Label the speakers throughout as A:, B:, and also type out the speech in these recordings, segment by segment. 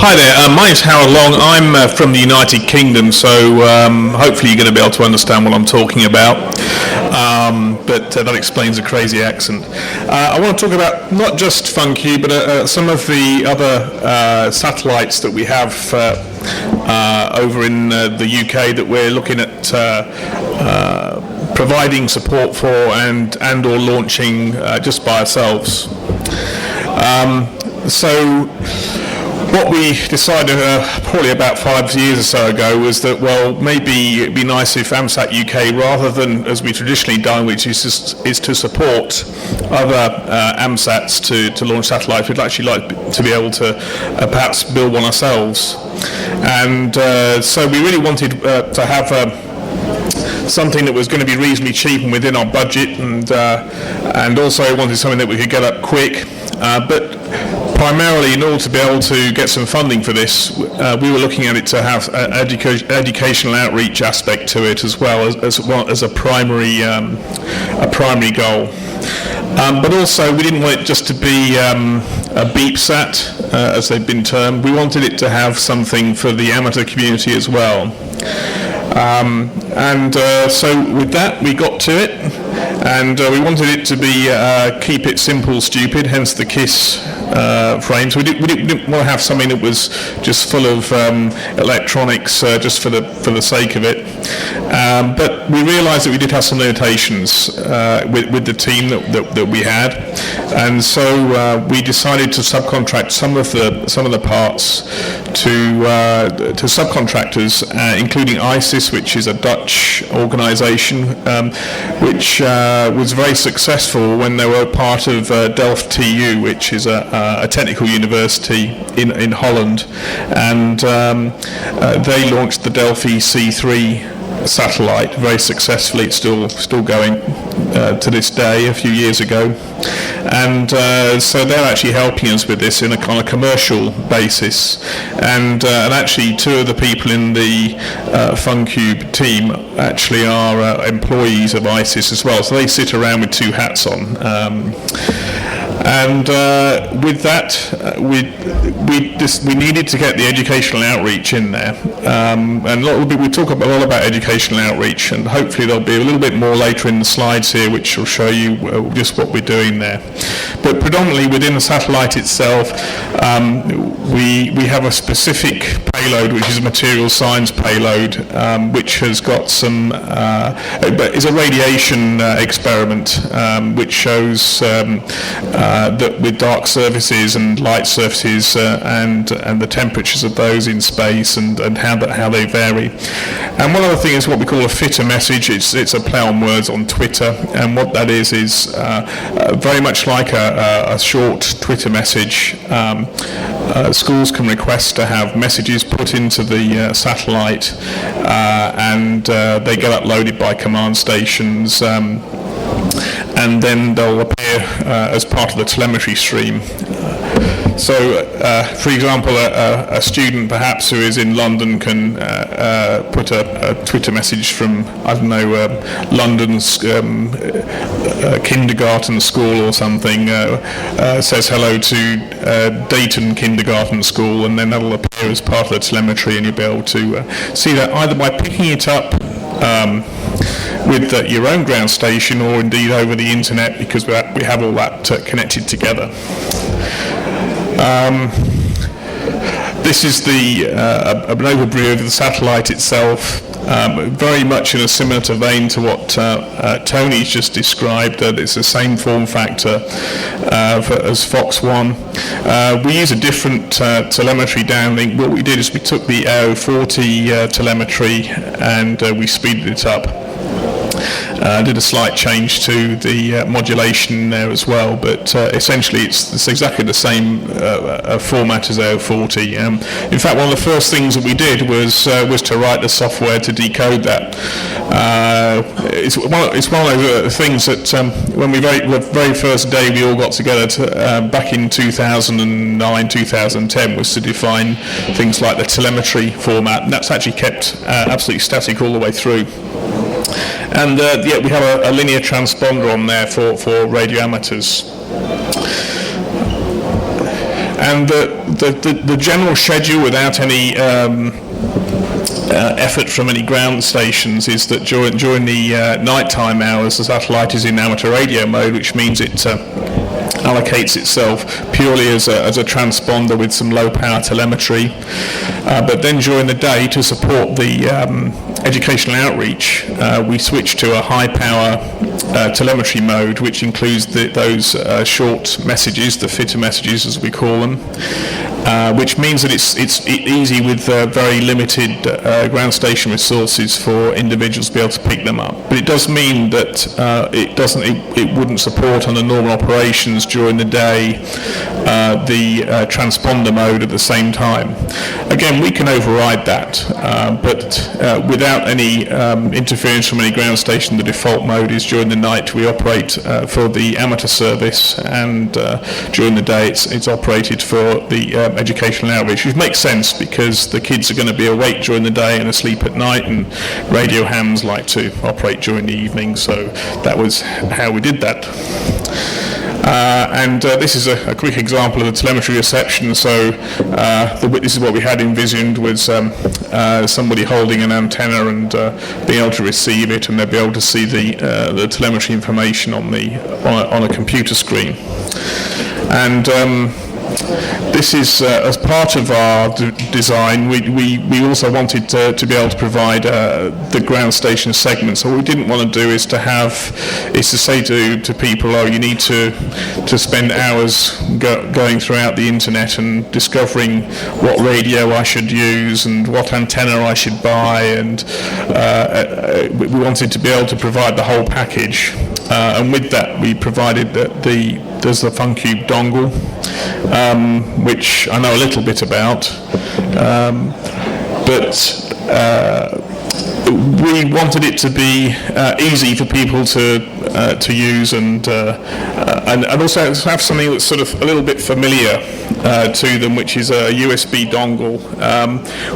A: Hi there, my name's Howard Long. I'm from the United Kingdom, so hopefully you're going to be able to understand what I'm talking about. But that explains the crazy accent. I want to talk about not just FUNcube, but some of the other satellites that we have over in the UK that we're looking at providing support for and or launching just by ourselves. So what we decided probably about 5 years or so ago was that, well, maybe it'd be nice if AMSAT-UK, rather than as we traditionally done, which is to support other AMSATs to launch satellites, we'd actually like to be able to perhaps build one ourselves. And so we really wanted to have something that was going to be reasonably cheap and within our budget, and also wanted something that we could get up quick. But primarily, in order to be able to get some funding for this, we were looking at it to have an educational outreach aspect to it as well as a primary goal. But also, we didn't want it just to be a beep sat, as they've been termed. We wanted it to have something for the amateur community as well. So with that, we got to it, and we wanted it to be keep it simple, stupid, hence the KISS frame. So we didn't want to have something that was just full of electronics just for the sake of it. But we realised that we did have some limitations with the team that we had, and so we decided to subcontract some of the parts to subcontractors, including ISIS, which is a Dutch organisation, which was very successful when they were part of Delft TU, which is a technical university in Holland, and they launched the Delphi C3 satellite very successfully. It's still going to this day, a few years ago, and so they're actually helping us with this on a commercial basis, and actually two of the people in the FUNcube team actually are employees of ISIS as well, so they sit around with two hats on. And with that, we needed to get the educational outreach in there, and we talk a lot about educational outreach, and hopefully there'll be a little bit more later in the slides here, which will show you just what we're doing there. But predominantly within the satellite itself, we have a specific payload, which is a material science payload, which has got some, but is a radiation experiment, which shows that with dark surfaces and light surfaces and the temperatures of those in space and how they vary. And one other thing is what we call a fitter message. It's a play on words on Twitter, and what that is very much like a short Twitter message. Schools can request to have messages put into the satellite, and they get uploaded by command stations, and then they'll appear as part of the telemetry stream. So, for example, a student perhaps who is in London can put a Twitter message from, I don't know, London's kindergarten school or something, says hello to Dayton kindergarten school, and then that'll appear as part of the telemetry, and you'll be able to see that either by picking it up with your own ground station, or indeed over the internet, because we have all that connected together. This is an overview of the satellite itself, very much in a similar vein to what Tony's just described. It's the same form factor as FOX-1. We use a different telemetry downlink. What we did is we took the AO40 telemetry and we speeded it up. Did a slight change to the modulation there as well, but essentially it's exactly the same format as AO40. In fact, one of the first things that we did was to write the software to decode that. It's one of those things that when the very first day we all got together back in 2009, 2010, was to define things like the telemetry format, and that's actually kept absolutely static all the way through. And yeah, we have a linear transponder on there for radio amateurs. And the general schedule, without any effort from any ground stations, is that during the nighttime hours, the satellite is in amateur radio mode, which means it allocates itself purely as a transponder with some low power telemetry. But then during the day, to support the educational outreach, we switch to a high power telemetry mode, which includes those short messages, the FITA messages as we call them, which means that it's easy with very limited ground station resources for individuals to be able to pick them up. But it does mean that it wouldn't support under normal operations during the day the transponder mode at the same time. Again, we can override that, but without any interference from any ground station, the default mode is during the night we operate for the amateur service, and during the day it's operated for the educational outreach, which makes sense because the kids are going to be awake during the day and asleep at night, and radio hams like to operate during the evening, so that was how we did that. And this is a quick example of the telemetry reception. So this is what we had envisioned, was somebody holding an antenna and being able to receive it, and they'll be able to see the telemetry information on a computer screen. And this is, as part of our design, we also wanted to be able to provide the ground station segment. So what we didn't want to do is to say to people, oh, you need to spend hours going throughout the internet and discovering what radio I should use and what antenna I should buy, and we wanted to be able to provide the whole package. And with that, we provided that there's the FUNcube dongle, which I know a little bit about, but we wanted it to be easy for people to use, and also have something that's sort of a little bit familiar to them, which is a USB dongle.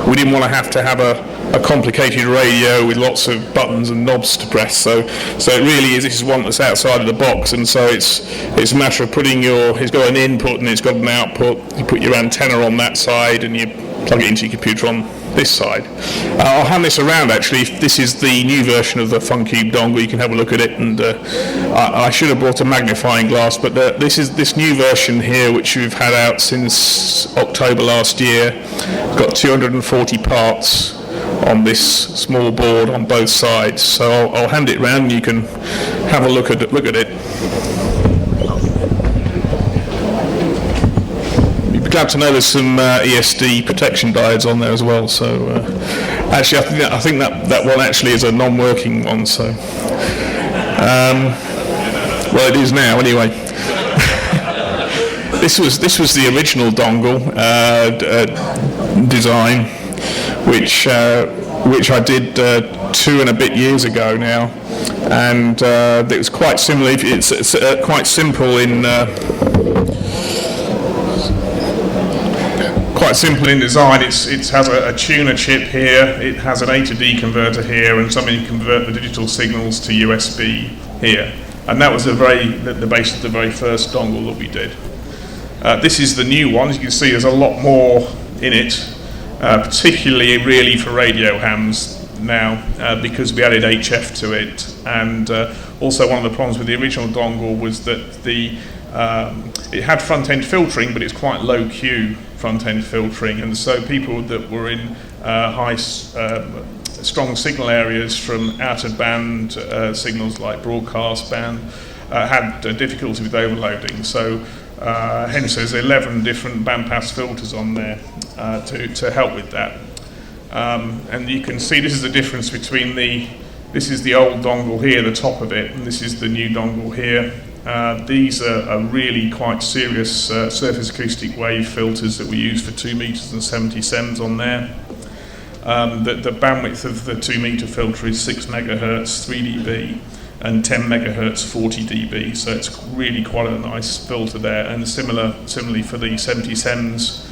A: We didn't want to have a complicated radio with lots of buttons and knobs to press, so it really is, this is one that's outside of the box, and so it's a matter of it's got an input and it's got an output. You put your antenna on that side and you plug it into your computer on this side. I'll hand this around actually. This is the new version of the FUNcube dongle. You can have a look at it, and I should have brought a magnifying glass, but this new version here, which we've had out since October last year, got 240 parts on this small board on both sides. So I'll hand it round and you can have a look at it. You'd be glad to know there's some ESD protection diodes on there as well. So actually, I think that one actually is a non-working one. So well, it is now anyway. This was the original dongle design, which I did 2 and a bit years ago now, and it was quite similar. It's quite simple in design. It has a tuner chip here. It has an A to D converter here, and something to convert the digital signals to USB here. And that was the base of the very first dongle that we did. This is the new one. As you can see, there's a lot more in it. Particularly really for radio hams now, because we added HF to it, and also one of the problems with the original dongle was that it had front-end filtering, but it's quite low Q front-end filtering, and so people that were in strong signal areas from out-of-band signals like broadcast band had difficulty with overloading. So hence there's 11 different bandpass filters on there to help with that. And you can see this is the difference between this is the old dongle here, the top of it, and this is the new dongle here. These are really quite serious surface acoustic wave filters that we use for 2 meters and 70 sems on there. The bandwidth of the 2 meter filter is 6 megahertz, 3 dB, and 10 megahertz, 40 dB. So it's really quite a nice filter there. And similarly for the 70 sems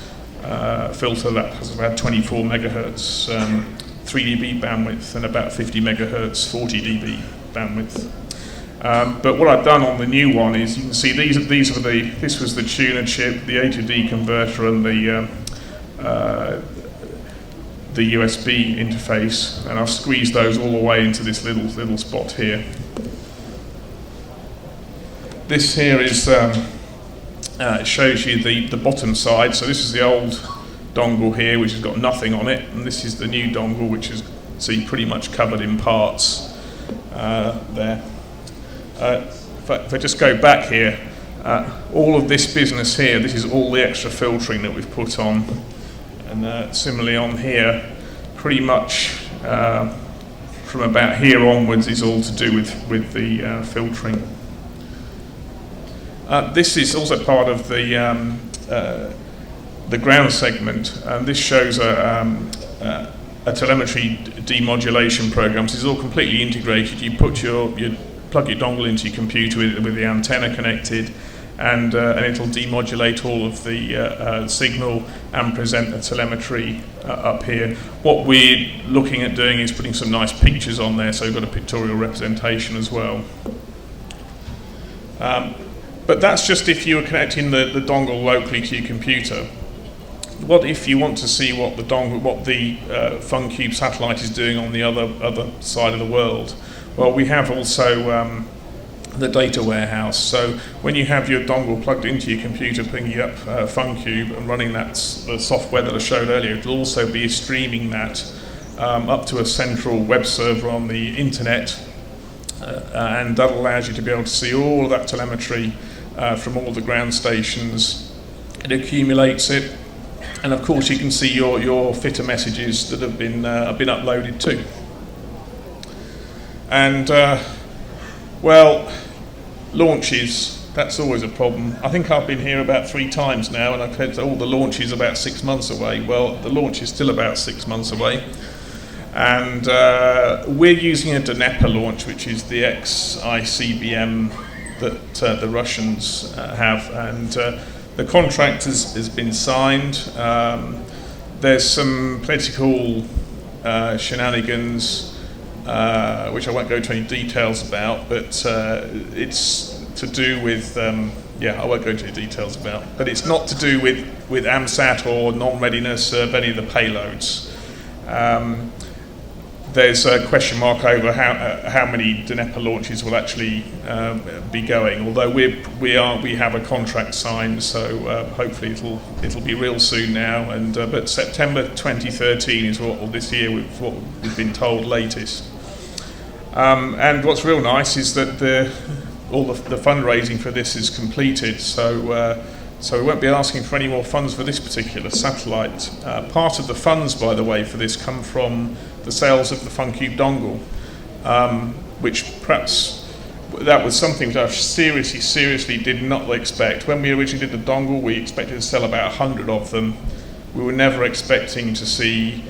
A: filter, that has about 24 megahertz, 3 dB bandwidth, and about 50 megahertz, 40 dB bandwidth. But what I've done on the new one is, you can see this was the tuner chip, the A to D converter, and the USB interface, and I've squeezed those all the way into this little spot here. This here is it shows you the bottom side. So this is the old dongle here, which has got nothing on it, and this is the new dongle, which is pretty much covered in parts there. If I just go back here, all of this business here, this is all the extra filtering that we've put on. And similarly on here, pretty much from about here onwards is all to do with the filtering. This is also part of the ground segment, and this shows a telemetry demodulation program. So this is all completely integrated. You put you plug your dongle into your computer with the antenna connected, and it'll demodulate all of the signal and present the telemetry up here. What we're looking at doing is putting some nice pictures on there, so we've got a pictorial representation as well. But that's just if you were connecting the dongle locally to your computer. What if you want to see what the FUNcube Satellite is doing on the other side of the world? Well, we have also the data warehouse. So when you have your dongle plugged into your computer, picking up FUNcube and running the software that I showed earlier, it'll also be streaming that up to a central web server on the internet, and that allows you to be able to see all of that telemetry from all the ground stations. It accumulates it, and of course you can see your fitter messages that have been uploaded too. And well, launches, that's always a problem. I think I've been here about 3 times now, and I've heard the launch is about 6 months away. Well, the launch is still about 6 months away. And we're using a DNEPA launch, which is the ex-ICBM that the Russians have. And the contract has been signed. There's some political shenanigans, which I won't go into any details about, but it's to do with, I won't go into any details about, but it's not to do with AMSAT or non-readiness of any of the payloads. There's a question mark over how many DNEPA launches will actually be going, although we have a contract signed, so hopefully it'll be real soon now. And but September 2013 is what we've been told latest. And what's real nice is that all the fundraising for this is completed, so we won't be asking for any more funds for this particular satellite. Part of the funds, by the way, for this come from the sales of the FUNcube dongle, which perhaps that was something that I seriously did not expect. When we originally did the dongle, we expected to sell about 100 of them. We were never expecting to see,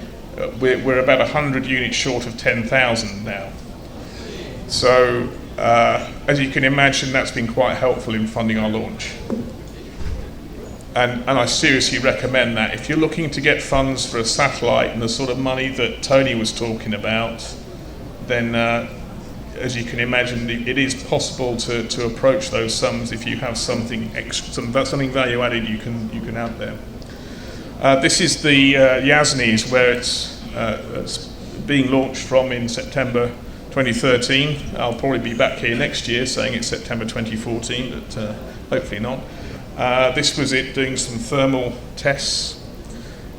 A: we're about 100 units short of 10,000 now. So, as you can imagine, that's been quite helpful in funding our launch. And I seriously recommend that. If you're looking to get funds for a satellite and the sort of money that Tony was talking about, then as you can imagine, it is possible to approach those sums if you have something extra, something value added you can add there. This is the Yasnis, where it's being launched from in September 2013. I'll probably be back here next year saying it's September 2014, but hopefully not. This was it doing some thermal tests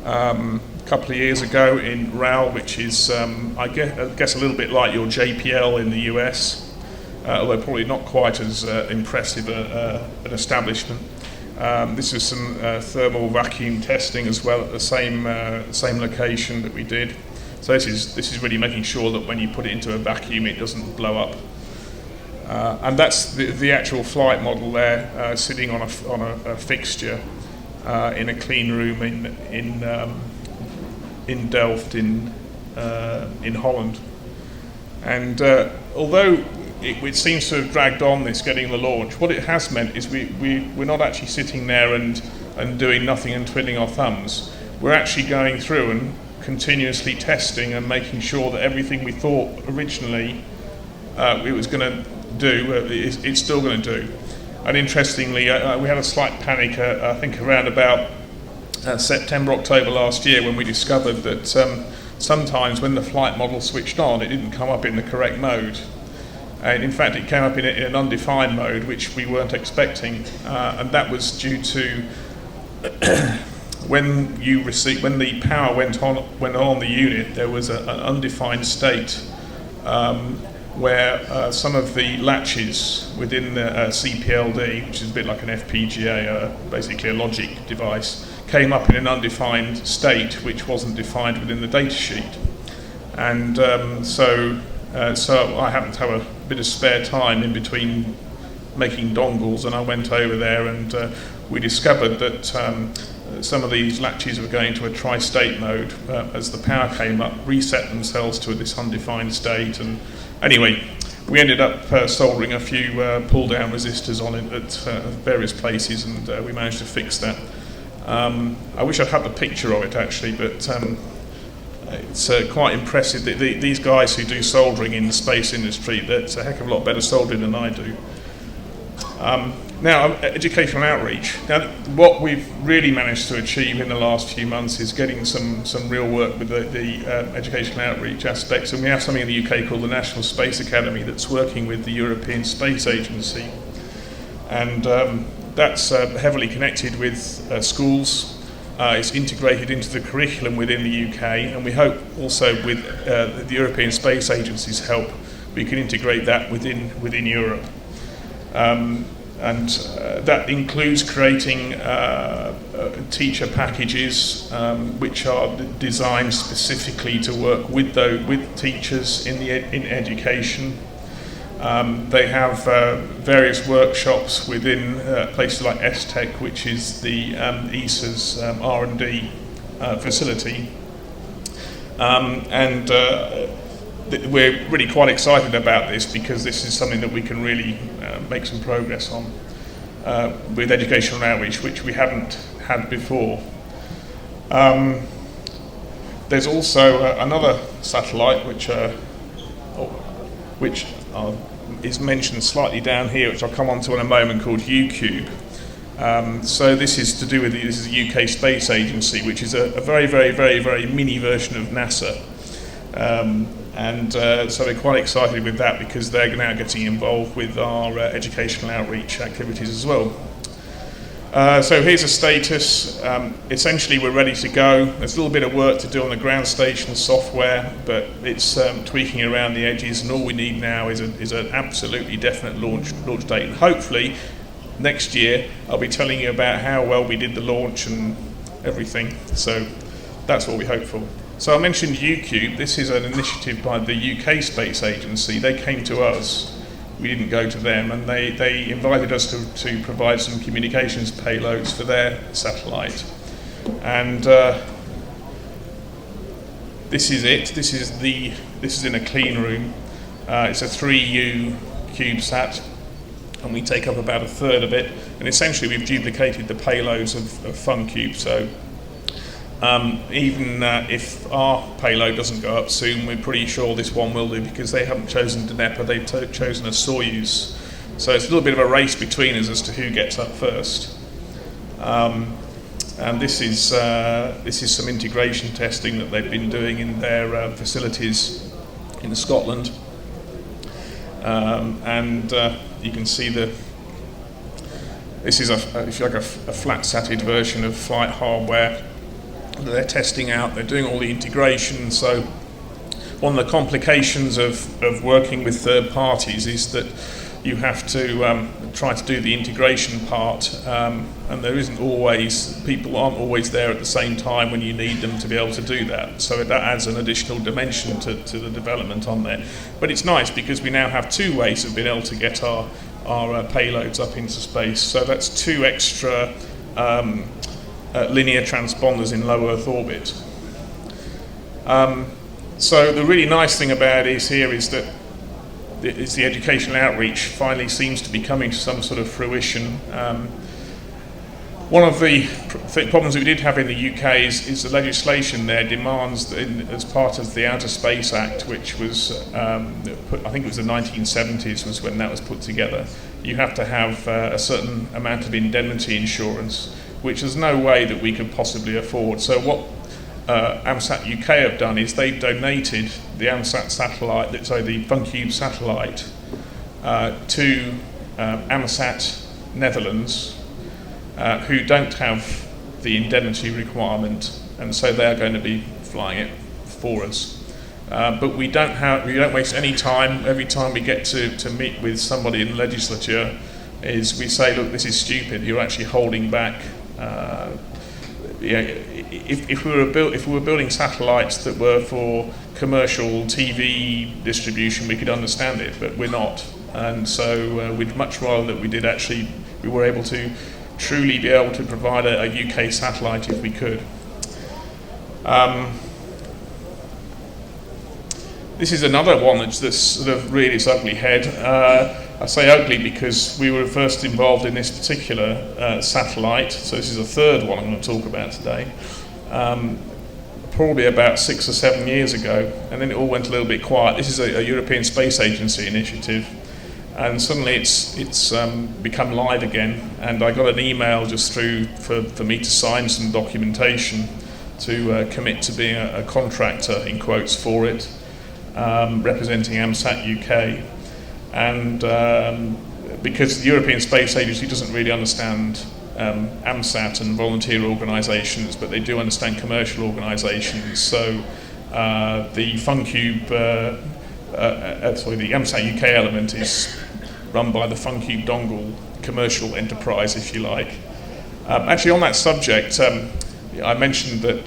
A: a couple of years ago in RAL, which is, I guess a little bit like your JPL in the US, although probably not quite as impressive an establishment. This is some thermal vacuum testing as well at the same location that we did. So this is really making sure that when you put it into a vacuum, it doesn't blow up. And that's the actual flight model there, sitting on a fixture in a clean room in Delft in Holland. And although it seems to have dragged on this getting the launch, what it has meant is we're not actually sitting there and doing nothing and twiddling our thumbs. We're actually going through and continuously testing and making sure that everything we thought originally it was going to do, it's still going to do. And interestingly, we had a slight panic, I think around about September, October last year, when we discovered that sometimes when the flight model switched on, it didn't come up in the correct mode. And in fact, it came up in an undefined mode, which we weren't expecting, and that was due to when the power went on the unit, there was an undefined state where some of the latches within the CPLD, which is a bit like an FPGA, basically a logic device, came up in an undefined state which wasn't defined within the datasheet. And so I happened to have a bit of spare time in between making dongles, and I went over there, and we discovered that some of these latches were going to a tri-state mode as the power came up, reset themselves to this undefined state. And anyway, we ended up soldering a few pull-down resistors on it at various places, and we managed to fix that. I wish I'd had the picture of it actually, but it's quite impressive. These guys who do soldering in the space industry, that's a heck of a lot better soldering than I do. Now, educational outreach. Now, what we've really managed to achieve in the last few months is getting some real work with the educational outreach aspects, and we have something in the UK called the National Space Academy that's working with the European Space Agency, and that's heavily connected with schools. It's integrated into the curriculum within the UK, and we hope also with the European Space Agency's help we can integrate that within Europe. And that includes creating teacher packages which are designed specifically to work with teachers in education. They have various workshops within places like STEC, which is the ESA's R&D facility, and we're really quite excited about this because this is something that we can really make some progress on with educational outreach, which we haven't had before. There's also another satellite which is mentioned slightly down here, which I'll come on to in a moment, called FUNcube. So this is to do with this is the UK Space Agency, which is a very, very, very, very mini version of NASA. So we're quite excited with that because they're now getting involved with our educational outreach activities as well. So here's a status. Essentially, we're ready to go. There's a little bit of work to do on the ground station software, but it's tweaking around the edges, and all we need now is an absolutely definite launch date. And hopefully, next year, I'll be telling you about how well we did the launch and everything. So that's what we hope for. So I mentioned FUNcube. This is an initiative by the UK Space Agency. They came to us. We didn't go to them, and they invited us to provide some communications payloads for their satellite. And this is it. This is in a clean room. It's a 3U CubeSat, and we take up about a third of it. And essentially, we've duplicated the payloads of FUNcube. So even if our payload doesn't go up soon, we're pretty sure this one will do, because they haven't chosen DNEPA, they've chosen a Soyuz. So it's a little bit of a race between us as to who gets up first. And this is some integration testing that they've been doing in their facilities in Scotland. You can see this is if you like a flat-satted version of flight hardware that they're testing out. They're doing all the integration. So one of the complications of working with third parties is that you have to try to do the integration part, and people aren't always there at the same time when you need them to be able to do that. So that adds an additional dimension to the development on there. But it's nice because we now have two ways of being able to get our payloads up into space. So that's two extra linear transponders in low Earth orbit. So the really nice thing about it is that the educational outreach finally seems to be coming to some sort of fruition. One of the problems that we did have in the UK is the legislation there demands that as part of the Outer Space Act, which was, I think it was the 1970s was when that was put together, you have to have a certain amount of indemnity insurance, which there's no way that we could possibly afford. So what AMSAT-UK have done is they've donated the AMSAT satellite, sorry, the FUNcube satellite, to AMSAT Netherlands, who don't have the indemnity requirement, and so they are going to be flying it for us. But we don't waste any time. Every time we get to meet with somebody in the legislature, is we say, look, this is stupid. You're actually holding back. If we were building satellites that were for commercial TV distribution, we could understand it, but we're not. And so we'd much rather that we were able to truly be able to provide a UK satellite if we could. This is another one that's sort of reared its ugly head. I say ugly because we were first involved in this particular satellite, so this is the third one I'm going to talk about today. Probably about 6 or 7 years ago, and then it all went a little bit quiet. This is a European Space Agency initiative. And suddenly it's become live again, and I got an email just through for me to sign some documentation to commit to being a contractor, in quotes, for it, representing AMSAT-UK. And because the European Space Agency doesn't really understand AMSAT and volunteer organisations, but they do understand commercial organisations, so the FUNcube, the AMSAT-UK element is run by the FUNcube Dongle commercial enterprise, if you like. Actually, on that subject, I mentioned that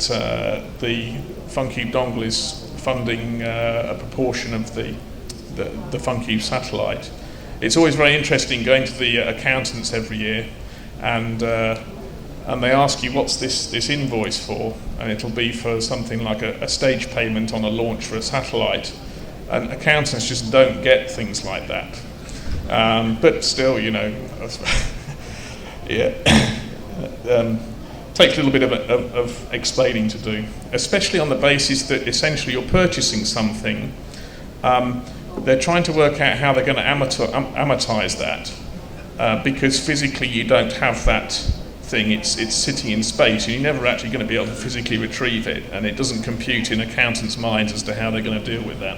A: the FUNcube Dongle is funding a proportion of the FUNcube satellite. It's always very interesting going to the accountants every year, and they ask you, what's this invoice for? And it'll be for something like a stage payment on a launch for a satellite. And accountants just don't get things like that. But still, you know, yeah, takes a little bit of explaining to do, especially on the basis that essentially you're purchasing something. They're trying to work out how they're going to amortize that, because physically you don't have that thing. It's sitting in space, and you're never actually going to be able to physically retrieve it, and it doesn't compute in accountants' minds as to how they're going to deal with that.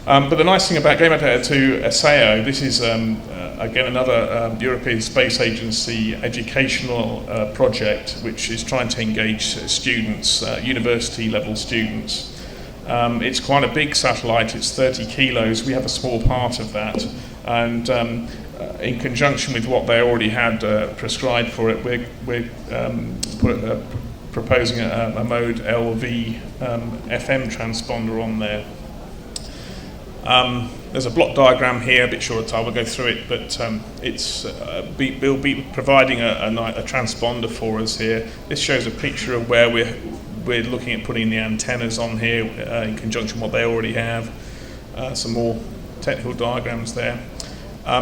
A: But the nice thing about going back to ESEO, this is again another European Space Agency educational project which is trying to engage students, university level students. It's quite a big satellite, it's 30 kilos, we have a small part of that, and in conjunction with what they already had prescribed for it, we're proposing a mode LV FM transponder on there. There's a block diagram here, a bit short of time, we'll go through it, but we'll be providing a transponder for us here. This shows a picture of where we're looking at putting the antennas on here in conjunction with what they already have. Some more technical diagrams there.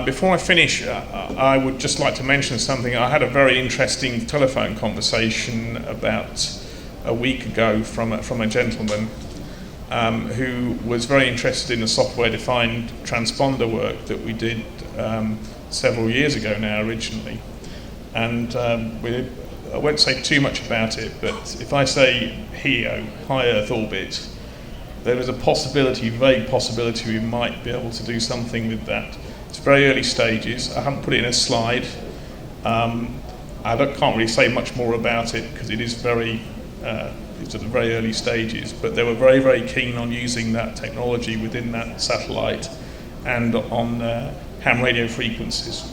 A: Before I finish, I would just like to mention something. I had a very interesting telephone conversation about a week ago from a gentleman who was very interested in the software-defined transponder work that we did several years ago now originally. And I won't say too much about it, but if I say HEO, High Earth Orbit, there is a possibility, vague possibility, we might be able to do something with that. It's very early stages. I haven't put it in a slide. I can't really say much more about it because it is it's at the very early stages, but they were very, very keen on using that technology within that satellite and on ham radio frequencies.